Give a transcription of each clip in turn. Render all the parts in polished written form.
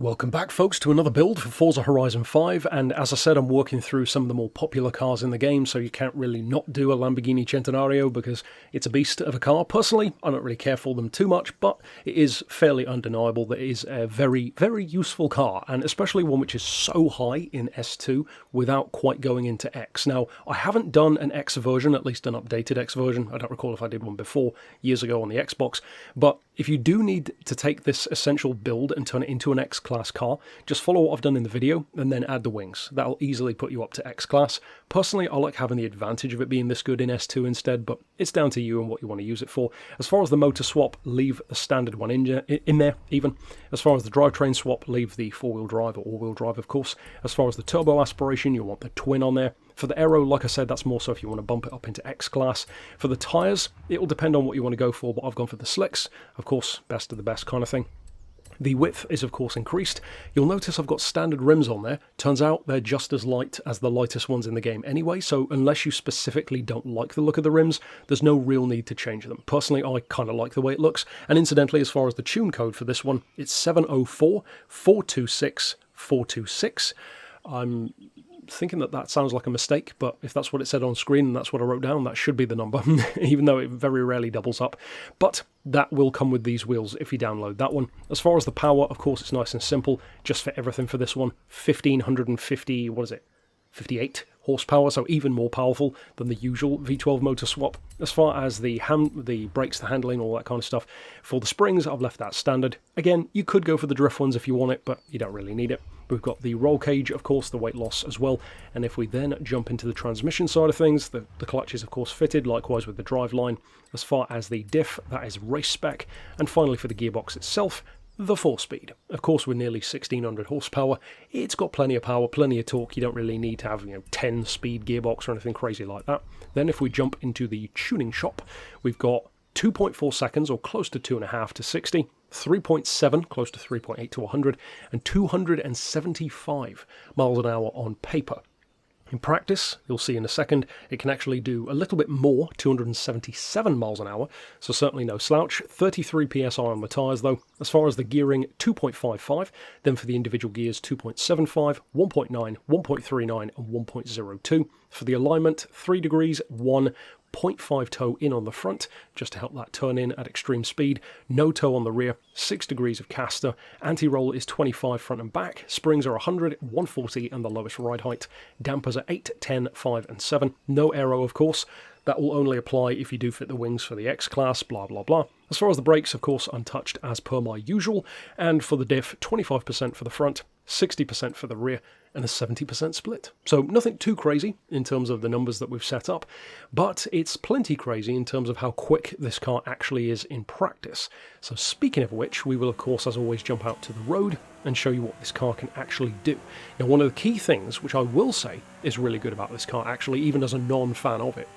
Welcome back, folks, to another build for Forza Horizon 5, and as I said, I'm working through some of the more popular cars in the game, so you can't really not do a Lamborghini Centenario because it's a beast of a car. Personally, I don't really care for them too much, but it is fairly undeniable that it is a very, very useful car, and especially one which is so high in S2 without quite going into X. Now, I haven't done an X version, at least an updated X version. I don't recall if I did one before, years ago on the Xbox, but if you do need to take this essential build and turn it into an X-Class car, just follow what I've done in the video and then add the wings. That'll easily put you up to X-Class. Personally, I like having the advantage of it being this good in S2 instead, but it's down to you and what you want to use it for. As far as the motor swap, leave the standard one in there, even. As far as the drivetrain swap, leave the four-wheel drive or all-wheel drive, of course. As far as the turbo aspiration, you want the twin on there. For the aero, like I said, that's more so if you want to bump it up into X-Class. For the tyres, it will depend on what you want to go for, but I've gone for the slicks. Of course, best of the best kind of thing. The width is, of course, increased. You'll notice I've got standard rims on there. Turns out they're just as light as the lightest ones in the game anyway, so unless you specifically don't like the look of the rims, there's no real need to change them. Personally, I kind of like the way it looks, and incidentally, as far as the tune code for this one, it's 704 426 426. I'm thinking that sounds like a mistake, but if that's what it said on screen and that's what I wrote down, that should be the number, even though it very rarely doubles up. But that will come with these wheels if you download that one. As far as the power, of course, it's nice and simple, just for everything for this one. 1550, what is it? 58 horsepower, so even more powerful than the usual V12 motor swap. As far as the brakes, the handling, all that kind of stuff, for the springs, I've left that standard. Again, you could go for the drift ones if you want it, but you don't really need it. We've got the roll cage, of course, the weight loss as well, and if we then jump into the transmission side of things, the clutch is, of course, fitted, likewise with the driveline. As far as the diff, that is race spec, and finally for the gearbox itself, the 4-speed. Of course, with nearly 1600 horsepower, it's got plenty of power, plenty of torque. You don't really need to have 10-speed gearbox or anything crazy like that. Then if we jump into the tuning shop, we've got 2.4 seconds, or close to 2.5 to 60, 3.7, close to 3.8 to 100, and 275 miles an hour on paper. In practice, you'll see in a second, it can actually do a little bit more, 277 miles an hour, so certainly no slouch. 33 psi on the tyres though. As far as the gearing, 2.55, then for the individual gears, 2.75, 1.9, 1.39, and 1.02. For the alignment, 3 degrees, 1.5 toe in on the front, just to help that turn in at extreme speed. No toe on the rear, 6 degrees of caster. Anti-roll is 25 front and back. Springs are 100, 140, and the lowest ride height. Dampers are 8, 10, 5, and 7. No aero, of course. That will only apply if you do fit the wings for the X-Class, blah, blah, blah. As far as the brakes, of course, untouched as per my usual. And for the diff, 25% for the front, 60% for the rear, and a 70% split. So nothing too crazy in terms of the numbers that we've set up, but it's plenty crazy in terms of how quick this car actually is in practice. So speaking of which, we will, of course, as always, jump out to the road and show you what this car can actually do. Now, one of the key things, which I will say is really good about this car, actually, even as a non-fan of it,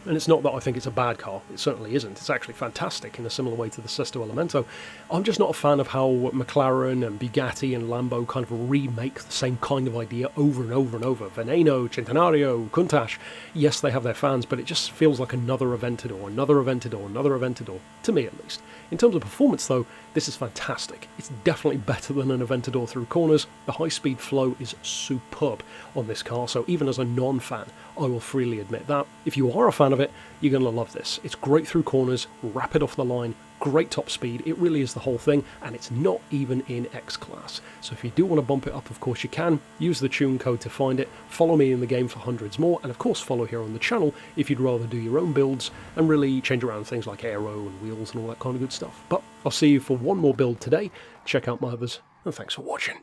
and it's not that I think it's a bad car, it certainly isn't, it's actually fantastic in a similar way to the Sesto Elemento. I'm just not a fan of how McLaren and Bugatti and Lambo kind of remake the same kind of idea over and over and over. Veneno, Centenario, Countach, yes, they have their fans, but it just feels like another Aventador, another Aventador, another Aventador, to me at least. In terms of performance though, this is fantastic. It's definitely better than an Aventador through corners. The high-speed flow is superb on this car, so even as a non-fan, I will freely admit that. If you are a fan of it, you're going to love this. It's great through corners, rapid off the line, great top speed, it really is the whole thing, and it's not even in X-Class. So if you do want to bump it up, of course you can. Use the tune code to find it, follow me in the game for hundreds more, and of course follow here on the channel if you'd rather do your own builds and really change around things like aero and wheels and all that kind of good stuff. But I'll see you for one more build today. Check out my others, and thanks for watching.